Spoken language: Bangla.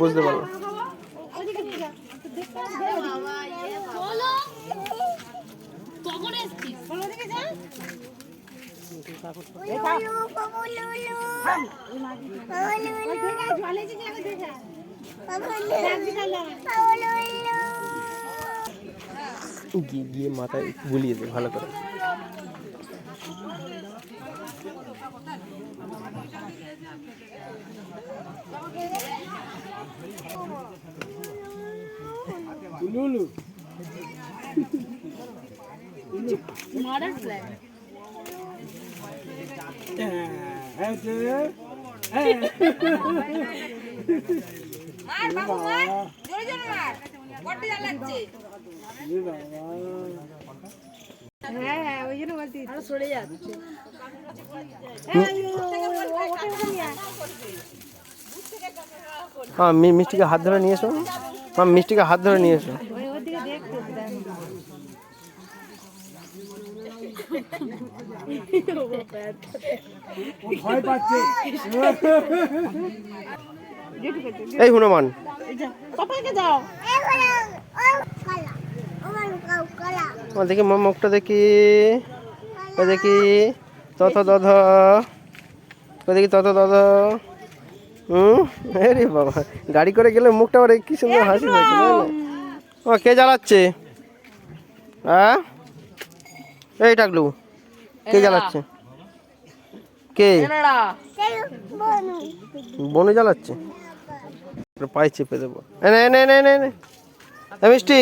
বুঝতে পারবো। গিয়ে মাথায় বুলিয়ে দে ভালো করে। হ্যাঁ মিষ্টিকে হাত ধরে নিয়ে এসো। হ্যাঁ মিষ্টিকে হাত ধরে নিয়ে এসো। এই হনুমান দেখি মুখটা দেখি, দেখি তত দধ, দেখি তত দধ। আরে বাবা, গাড়ি করে গেলে মুখটা আবার কি সুন্দর হাসি পাচ্ছে। ও কে জ্বালাচ্ছে? হ্যাঁ এই টাকলু কে জ্বালাচ্ছে? কে? বনু জ্বালাচ্ছে। পায়ে চেপে দেবো। মিষ্টি